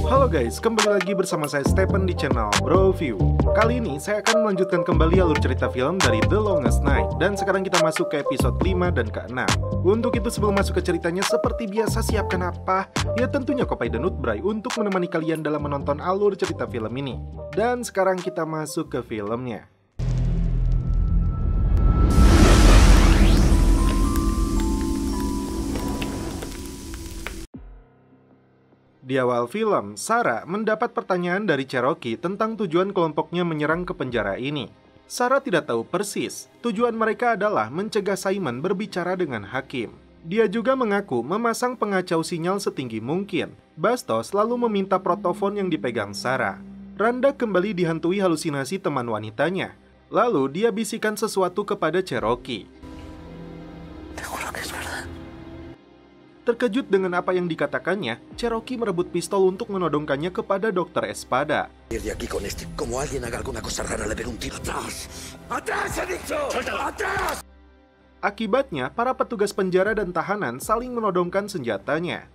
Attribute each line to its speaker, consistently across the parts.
Speaker 1: Halo guys, kembali lagi bersama saya Stephen di channel Bro View. Kali ini saya akan melanjutkan kembali alur cerita film dari The Longest Night. Dan sekarang kita masuk ke episode 5 dan ke-6. Untuk itu sebelum masuk ke ceritanya, seperti biasa siapkan apa? Ya tentunya kopi dan nutbray untuk menemani kalian dalam menonton alur cerita film ini. Dan sekarang kita masuk ke filmnya. Di awal film, Sarah mendapat pertanyaan dari Cherokee tentang tujuan kelompoknya menyerang ke penjara ini. Sarah tidak tahu persis, tujuan mereka adalah mencegah Simon berbicara dengan hakim. Dia juga mengaku memasang pengacau sinyal setinggi mungkin. Bastos lalu meminta protofon yang dipegang Sarah. Randa kembali dihantui halusinasi teman wanitanya. Lalu dia bisikan sesuatu kepada Cherokee. Terkejut dengan apa yang dikatakannya, Cherokee merebut pistol untuk menodongkannya kepada Dr. Espada. Akibatnya, para petugas penjara dan tahanan saling menodongkan senjatanya.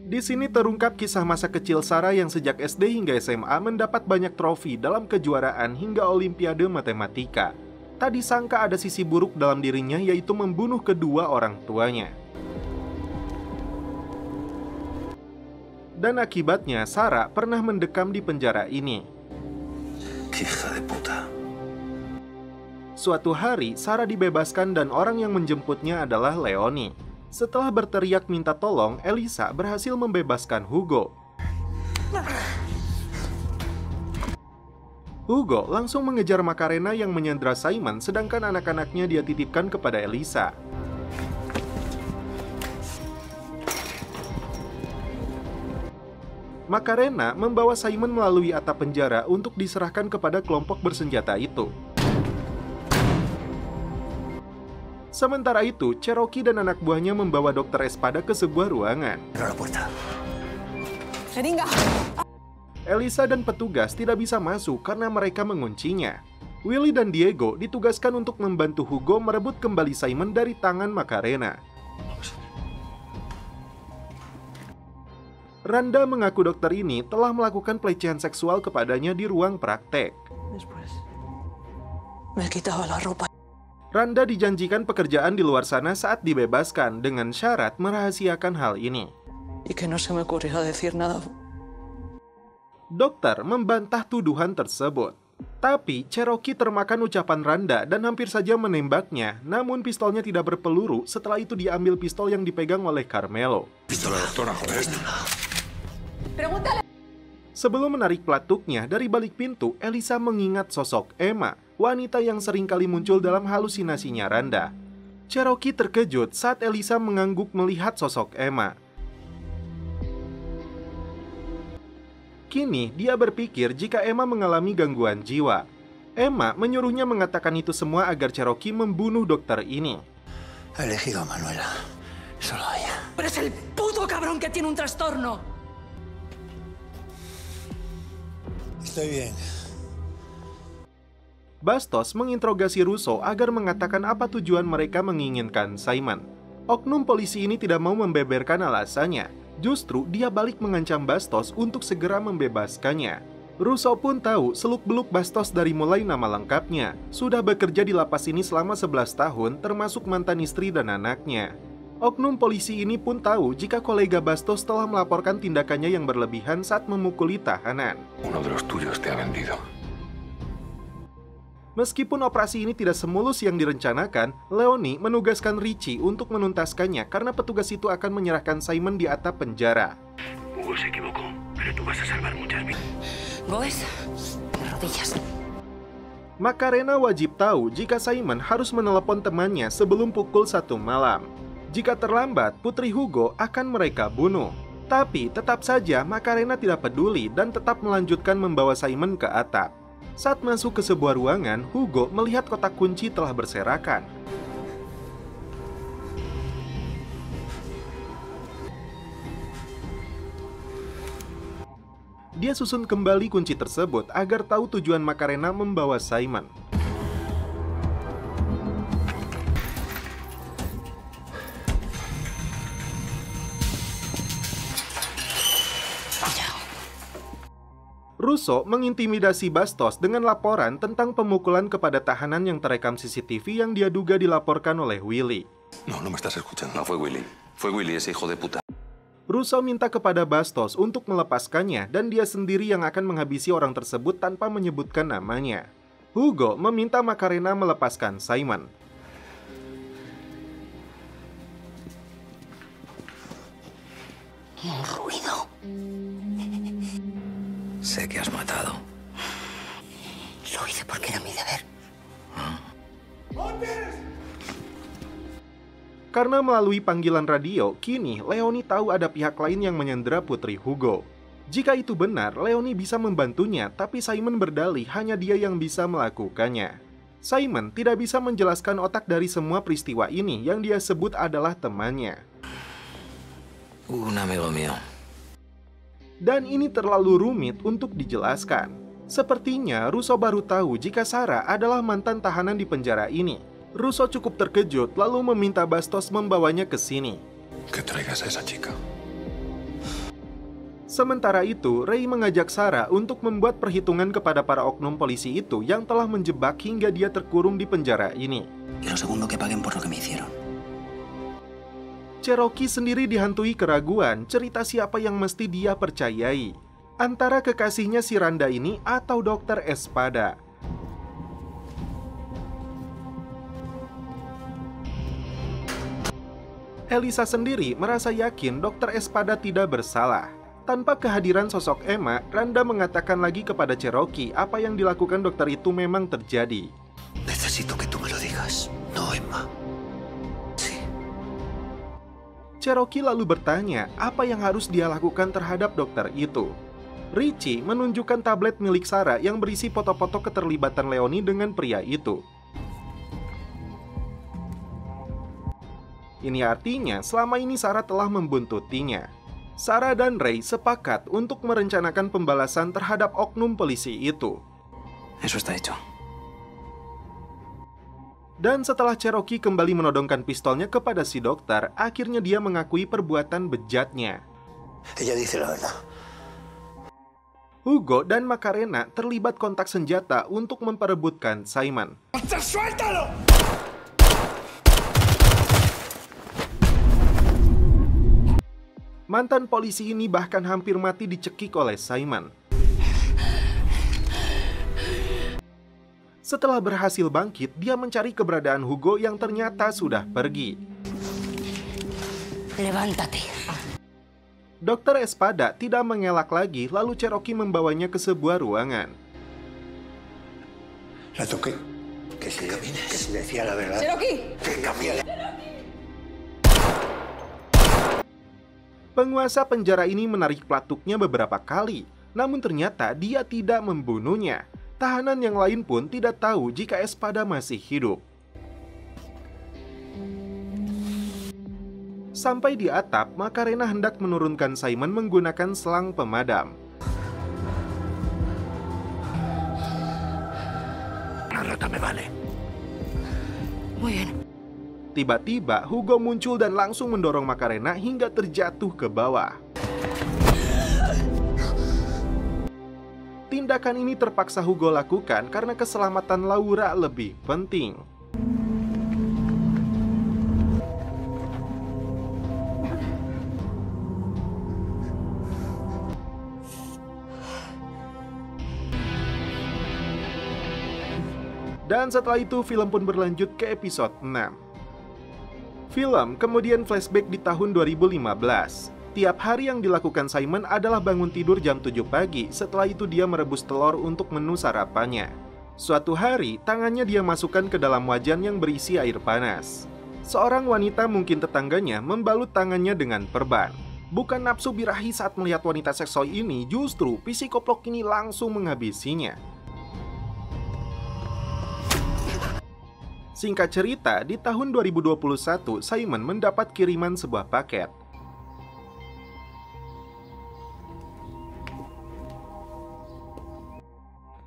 Speaker 1: Di sini terungkap kisah masa kecil Sarah yang sejak SD hingga SMA mendapat banyak trofi dalam kejuaraan hingga Olimpiade Matematika. Tak disangka ada sisi buruk dalam dirinya, yaitu membunuh kedua orang tuanya. Dan akibatnya, Sarah pernah mendekam di penjara ini. Suatu hari, Sarah dibebaskan dan orang yang menjemputnya adalah Leonie. Setelah berteriak minta tolong, Elisa berhasil membebaskan Hugo. Hugo langsung mengejar Macarena yang menyandra Simon, sedangkan anak-anaknya dia titipkan kepada Elisa. Macarena membawa Simon melalui atap penjara untuk diserahkan kepada kelompok bersenjata itu. Sementara itu, Cherokee dan anak buahnya membawa Dr. Espada ke sebuah ruangan. Elisa dan petugas tidak bisa masuk karena mereka menguncinya. Willy dan Diego ditugaskan untuk membantu Hugo merebut kembali Simon dari tangan Macarena. Randa mengaku dokter ini telah melakukan pelecehan seksual kepadanya di ruang praktek. Randa dijanjikan pekerjaan di luar sana saat dibebaskan dengan syarat merahasiakan hal ini. Dokter membantah tuduhan tersebut. Tapi Cherokee termakan ucapan Randa dan hampir saja menembaknya, namun pistolnya tidak berpeluru. Setelah itu diambil pistol yang dipegang oleh Carmelo. Sebelum menarik pelatuknya dari balik pintu, Elisa mengingat sosok Emma, wanita yang sering kali muncul dalam halusinasinya Randa. Cherokee terkejut saat Elisa mengangguk melihat sosok Emma. Kini, dia berpikir jika Emma mengalami gangguan jiwa. Emma menyuruhnya mengatakan itu semua agar Cherokee membunuh dokter ini. Bastos menginterogasi Russo agar mengatakan apa tujuan mereka menginginkan Simon. Oknum polisi ini tidak mau membeberkan alasannya. Justru dia balik mengancam Bastos untuk segera membebaskannya. Russo pun tahu seluk-beluk Bastos dari mulai nama lengkapnya. Sudah bekerja di lapas ini selama 11 tahun, termasuk mantan istri dan anaknya. Oknum polisi ini pun tahu jika kolega Bastos telah melaporkan tindakannya yang berlebihan saat memukuli tahanan. Meskipun operasi ini tidak semulus yang direncanakan, Leonie menugaskan Richie untuk menuntaskannya karena petugas itu akan menyerahkan Simon di atap penjara. Macarena wajib tahu jika Simon harus menelepon temannya sebelum pukul 1 malam. Jika terlambat, Putri Hugo akan mereka bunuh. Tapi tetap saja Macarena tidak peduli dan tetap melanjutkan membawa Simon ke atap. Saat masuk ke sebuah ruangan, Hugo melihat kotak kunci telah berserakan. Dia susun kembali kunci tersebut agar tahu tujuan Macarena membawa Simon. Russo mengintimidasi Bastos dengan laporan tentang pemukulan kepada tahanan yang terekam CCTV yang dia duga dilaporkan oleh Willy.
Speaker 2: No me estás escuchando. No fue Willy. Fue Willy, ese hijo de puta.
Speaker 1: Russo minta kepada Bastos untuk melepaskannya dan dia sendiri yang akan menghabisi orang tersebut tanpa menyebutkan namanya. Hugo meminta Macarena melepaskan Simon.
Speaker 3: Un ruido. Sé que has matado. Lo hice porque era mi deber.
Speaker 1: Karena melalui panggilan radio, kini Leoni tahu ada pihak lain yang menyandera putri Hugo. Jika itu benar, Leoni bisa membantunya, tapi Simon berdalih hanya dia yang bisa melakukannya. Simon tidak bisa menjelaskan otak dari semua peristiwa ini yang dia sebut adalah temannya.
Speaker 3: Un amigo mío.
Speaker 1: Dan ini terlalu rumit untuk dijelaskan. Sepertinya Russo baru tahu jika Sarah adalah mantan tahanan di penjara ini. Russo cukup terkejut lalu meminta Bastos membawanya ke sini.
Speaker 2: Que traigas a esa chica.
Speaker 1: Sementara itu, Ray mengajak Sarah untuk membuat perhitungan kepada para oknum polisi itu yang telah menjebak hingga dia terkurung di penjara ini.
Speaker 3: Quiero segundo que paguen por lo que me hicieron.
Speaker 1: Cherokee sendiri dihantui keraguan cerita siapa yang mesti dia percayai. Antara kekasihnya si Randa ini atau Dokter Espada. Elisa sendiri merasa yakin Dokter Espada tidak bersalah. Tanpa kehadiran sosok Emma, Randa mengatakan lagi kepada Cherokee apa yang dilakukan dokter itu memang terjadi.
Speaker 3: Necesito que tú me lo digas, no Emma. Sí.
Speaker 1: Cherokee lalu bertanya apa yang harus dia lakukan terhadap dokter itu. Richie menunjukkan tablet milik Sarah yang berisi foto-foto keterlibatan Leoni dengan pria itu. Ini artinya selama ini Sarah telah membuntutinya. Sarah dan Ray sepakat untuk merencanakan pembalasan terhadap oknum polisi itu.
Speaker 3: Eso está hecho.
Speaker 1: Dan setelah Cherokee kembali menodongkan pistolnya kepada si dokter, akhirnya dia mengakui perbuatan bejatnya.
Speaker 3: Ella dice la verdad.
Speaker 1: Hugo dan Macarena terlibat kontak senjata untuk memperebutkan Simon.
Speaker 2: ¡Suéltalo!
Speaker 1: Mantan polisi ini bahkan hampir mati dicekik oleh Simon. Setelah berhasil bangkit, dia mencari keberadaan Hugo yang ternyata sudah pergi.
Speaker 3: Levántate.
Speaker 1: Dokter Espada tidak mengelak lagi, lalu Cherokee membawanya ke sebuah ruangan.
Speaker 3: La toqué. Que si decía la verdad.
Speaker 4: Cherokee!
Speaker 3: Que cambiara.
Speaker 1: Penguasa penjara ini menarik pelatuknya beberapa kali, namun ternyata dia tidak membunuhnya. Tahanan yang lain pun tidak tahu jika Espada masih hidup. Sampai di atap, Macarena hendak menurunkan Simon menggunakan selang pemadam.
Speaker 3: Una rata me vale.
Speaker 4: Muy bien.
Speaker 1: Tiba-tiba, Hugo muncul dan langsung mendorong Macarena hingga terjatuh ke bawah. Tindakan ini terpaksa Hugo lakukan karena keselamatan Laura lebih penting. Dan setelah itu film pun berlanjut ke episode 6. Film kemudian flashback di tahun 2015. Tiap hari yang dilakukan Simon adalah bangun tidur jam 7 pagi, setelah itu dia merebus telur untuk menu sarapannya. Suatu hari, tangannya dia masukkan ke dalam wajan yang berisi air panas. Seorang wanita, mungkin tetangganya, membalut tangannya dengan perban. Bukan nafsu birahi saat melihat wanita seksual ini, justru psikoplok ini langsung menghabisinya. Singkat cerita, di tahun 2021, Simon mendapat kiriman sebuah paket.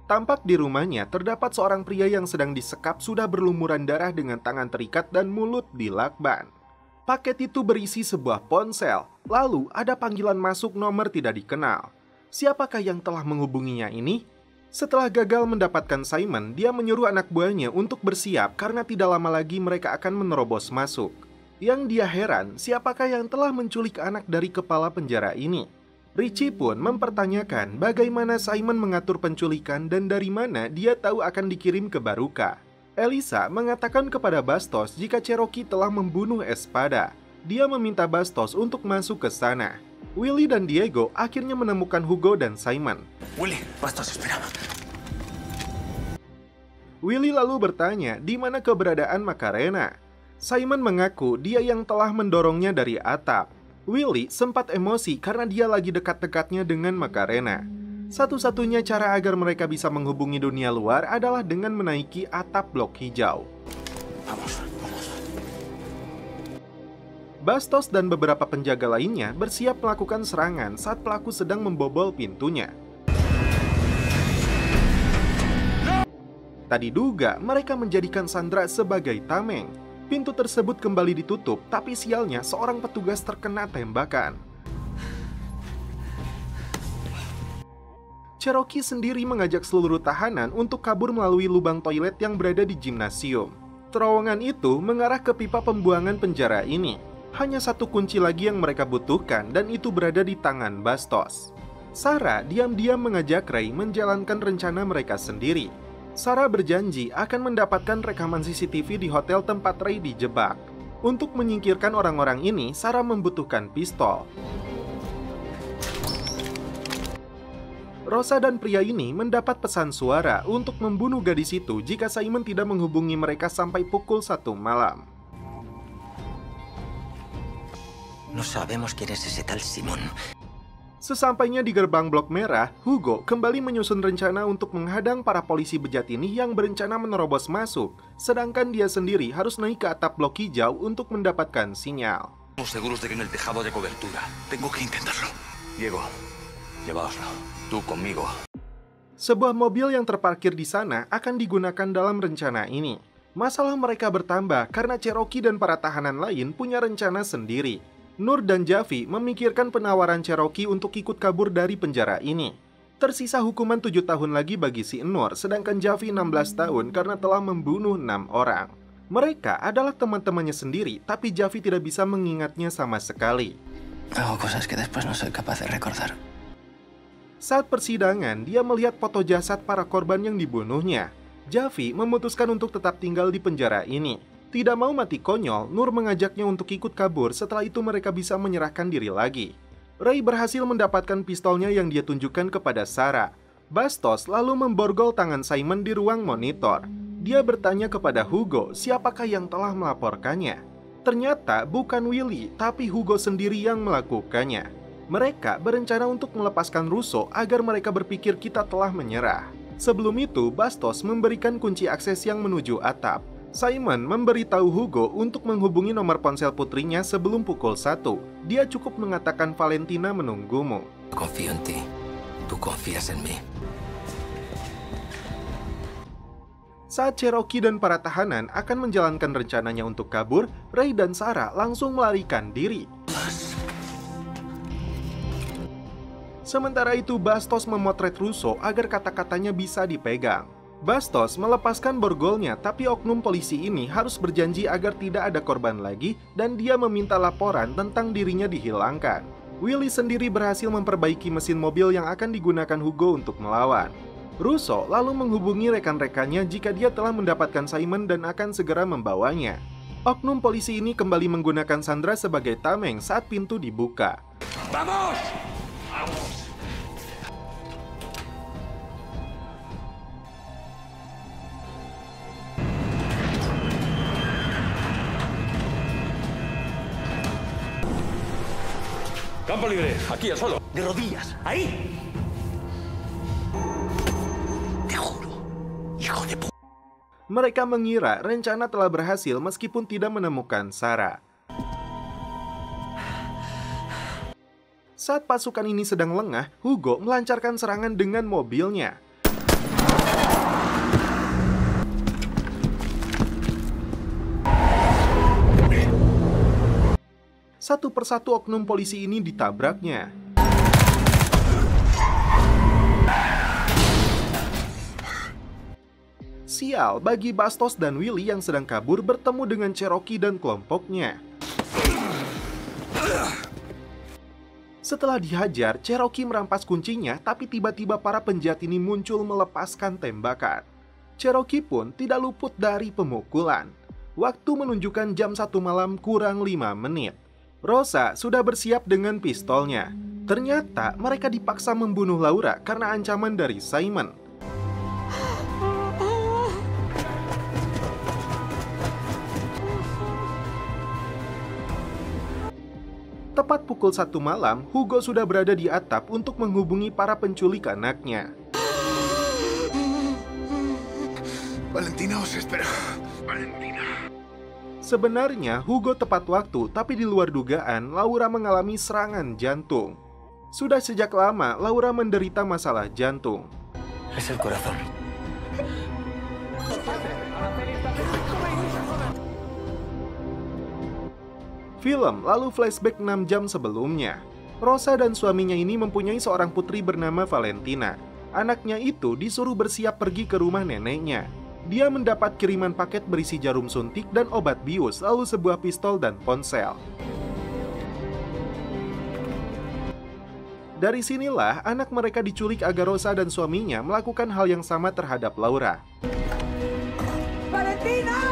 Speaker 1: Tampak di rumahnya terdapat seorang pria yang sedang disekap sudah berlumuran darah dengan tangan terikat dan mulut dilakban. Paket itu berisi sebuah ponsel, lalu ada panggilan masuk nomor tidak dikenal. Siapakah yang telah menghubunginya ini? Setelah gagal mendapatkan Simon, dia menyuruh anak buahnya untuk bersiap karena tidak lama lagi mereka akan menerobos masuk. Yang dia heran, siapakah yang telah menculik anak dari kepala penjara ini? Richie pun mempertanyakan bagaimana Simon mengatur penculikan dan dari mana dia tahu akan dikirim ke Baruka. Elisa mengatakan kepada Bastos jika Cherokee telah membunuh Espada. Dia meminta Bastos untuk masuk ke sana. Willie dan Diego akhirnya menemukan Hugo dan Simon.
Speaker 2: Willy, Bastos, espera.
Speaker 1: Willie lalu bertanya di mana keberadaan Macarena. Simon mengaku dia yang telah mendorongnya dari atap. Willie sempat emosi karena dia lagi dekat-dekatnya dengan Macarena. Satu-satunya cara agar mereka bisa menghubungi dunia luar adalah dengan menaiki atap blok hijau.
Speaker 2: Vamos.
Speaker 1: Bastos dan beberapa penjaga lainnya bersiap melakukan serangan saat pelaku sedang membobol pintunya. Tak diduga, mereka menjadikan Sandra sebagai tameng. Pintu tersebut kembali ditutup, tapi sialnya seorang petugas terkena tembakan. Cherokee sendiri mengajak seluruh tahanan untuk kabur melalui lubang toilet yang berada di gimnasium. Terowongan itu mengarah ke pipa pembuangan penjara ini. Hanya satu kunci lagi yang mereka butuhkan dan itu berada di tangan Bastos. Sarah diam-diam mengajak Ray menjalankan rencana mereka sendiri. Sarah berjanji akan mendapatkan rekaman CCTV di hotel tempat Ray dijebak. Untuk menyingkirkan orang-orang ini, Sarah membutuhkan pistol. Rosa dan pria ini mendapat pesan suara untuk membunuh gadis itu jika Simon tidak menghubungi mereka sampai pukul 1 malam.
Speaker 3: No sabemos quién es ese tal Simón.
Speaker 1: Sesampainya di gerbang blok merah, Hugo kembali menyusun rencana untuk menghadang para polisi bejat ini yang berencana menerobos masuk, sedangkan dia sendiri harus naik ke atap blok hijau untuk mendapatkan sinyal.
Speaker 2: Estamos seguros de que en el tejado haya cobertura. Tengo que intentarlo. Diego, llevaoslo. Tú conmigo.
Speaker 1: Sebuah mobil yang terparkir di sana akan digunakan dalam rencana ini. Masalah mereka bertambah karena Cherokee dan para tahanan lain punya rencana sendiri. Nur dan Javi memikirkan penawaran Cherokee untuk ikut kabur dari penjara ini. Tersisa hukuman 7 tahun lagi bagi si Nur, sedangkan Javi 16 tahun karena telah membunuh 6 orang. Mereka adalah teman-temannya sendiri, tapi Javi tidak bisa mengingatnya sama sekali.
Speaker 3: Hago cosas que después no soy capaz de recordar.
Speaker 1: Saat persidangan, dia melihat foto jasad para korban yang dibunuhnya. Javi memutuskan untuk tetap tinggal di penjara ini. Tidak mau mati konyol, Nur mengajaknya untuk ikut kabur, setelah itu mereka bisa menyerahkan diri lagi. Ray berhasil mendapatkan pistolnya yang dia tunjukkan kepada Sarah. Bastos lalu memborgol tangan Simon di ruang monitor. Dia bertanya kepada Hugo siapakah yang telah melaporkannya. Ternyata bukan Willy, tapi Hugo sendiri yang melakukannya. Mereka berencana untuk melepaskan Russo agar mereka berpikir kita telah menyerah. Sebelum itu, Bastos memberikan kunci akses yang menuju atap. Simon memberitahu Hugo untuk menghubungi nomor ponsel putrinya sebelum pukul 1. Dia cukup mengatakan Valentina menunggumu.
Speaker 3: Confío en ti. Tú confías en mí.
Speaker 1: Saat Cherokee dan para tahanan akan menjalankan rencananya untuk kabur, Ray dan Sarah langsung melarikan diri. Sementara itu, Bastos memotret Russo agar kata-katanya bisa dipegang. Bastos melepaskan borgolnya, tapi oknum polisi ini harus berjanji agar tidak ada korban lagi dan dia meminta laporan tentang dirinya dihilangkan. Willy sendiri berhasil memperbaiki mesin mobil yang akan digunakan Hugo untuk melawan. Russo lalu menghubungi rekan-rekannya jika dia telah mendapatkan Simon dan akan segera membawanya. Oknum polisi ini kembali menggunakan Sandra sebagai tameng saat pintu dibuka.
Speaker 2: ¡Vamos! Campo libre, aquí al suelo.
Speaker 3: De rodillas. Ahí. Te juro. Hijo de puta.
Speaker 1: Mereka mengira rencana telah berhasil meskipun tidak menemukan Sarah. Saat pasukan ini sedang lengah, Hugo melancarkan serangan dengan mobilnya. Satu persatu oknum polisi ini ditabraknya. Sial bagi Bastos dan Willy yang sedang kabur bertemu dengan Cherokee dan kelompoknya. Setelah dihajar, Cherokee merampas kuncinya, tapi tiba-tiba para penjahat ini muncul melepaskan tembakan. Cherokee pun tidak luput dari pemukulan. Waktu menunjukkan jam 1 malam kurang 5 menit. Rosa sudah bersiap dengan pistolnya. Ternyata mereka dipaksa membunuh Laura karena ancaman dari Simon. Tepat pukul 1 malam, Hugo sudah berada di atap untuk menghubungi para penculik anaknya.
Speaker 2: Valentina os espera. Valentina.
Speaker 1: Sebenarnya, Hugo tepat waktu, tapi di luar dugaan, Laura mengalami serangan jantung. Sudah sejak lama, Laura menderita masalah jantung.
Speaker 2: Es el corazón.
Speaker 1: Film lalu flashback 6 jam sebelumnya. Rosa dan suaminya ini mempunyai seorang putri bernama Valentina. Anaknya itu disuruh bersiap pergi ke rumah neneknya. Dia mendapat kiriman paket berisi jarum suntik dan obat bius, lalu sebuah pistol dan ponsel. Dari sinilah anak mereka diculik agar Rosa dan suaminya melakukan hal yang sama terhadap Laura.
Speaker 4: ¡Valentina!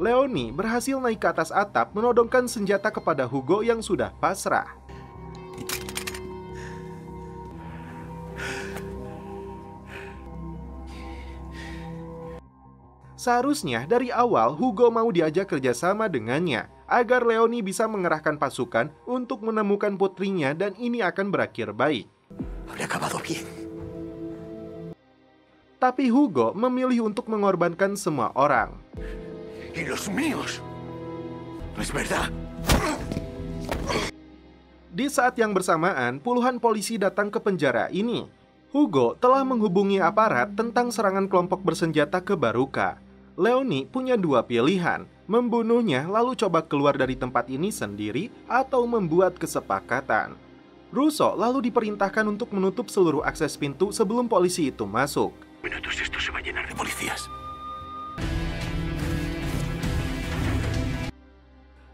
Speaker 1: Leonie berhasil naik ke atas atap menodongkan senjata kepada Hugo yang sudah pasrah. Seharusnya dari awal Hugo mau diajak kerjasama dengannya agar Leonie bisa mengerahkan pasukan untuk menemukan putrinya dan ini akan berakhir baik.
Speaker 2: Habría acabado bien.
Speaker 1: Tapi Hugo memilih untuk mengorbankan semua orang.
Speaker 2: Y los míos. ¿No es verdad?
Speaker 1: Di saat yang bersamaan, puluhan polisi datang ke penjara ini. Hugo telah menghubungi aparat tentang serangan kelompok bersenjata ke Baruka. Leonie punya dua pilihan, membunuhnya lalu coba keluar dari tempat ini sendiri atau membuat kesepakatan. Russo lalu diperintahkan untuk menutup seluruh akses pintu sebelum polisi itu masuk.
Speaker 2: Minutos esto se va a llenar de policías.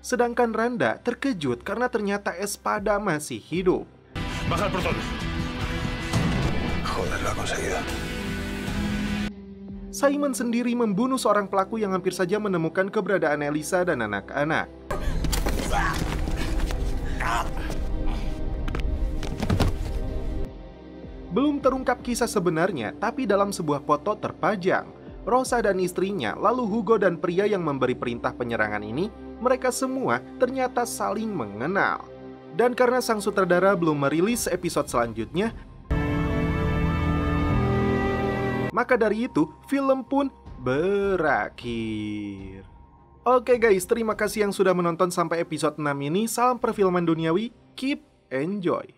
Speaker 1: Sedangkan Randa terkejut karena ternyata Espada masih hidup.
Speaker 2: Baja el portón. Joder, lo ha conseguido.
Speaker 1: Simon sendiri membunuh seorang pelaku yang hampir saja menemukan keberadaan Elisa dan anak-anak. Belum terungkap kisah sebenarnya, tapi dalam sebuah foto terpajang Rosa dan istrinya, lalu Hugo dan pria yang memberi perintah penyerangan ini, mereka semua ternyata saling mengenal. Dan karena sang sutradara belum merilis episode selanjutnya, maka dari itu film pun berakhir. Oke guys, terima kasih yang sudah menonton sampai episode 6 ini. Salam perfilman duniawi, keep enjoy.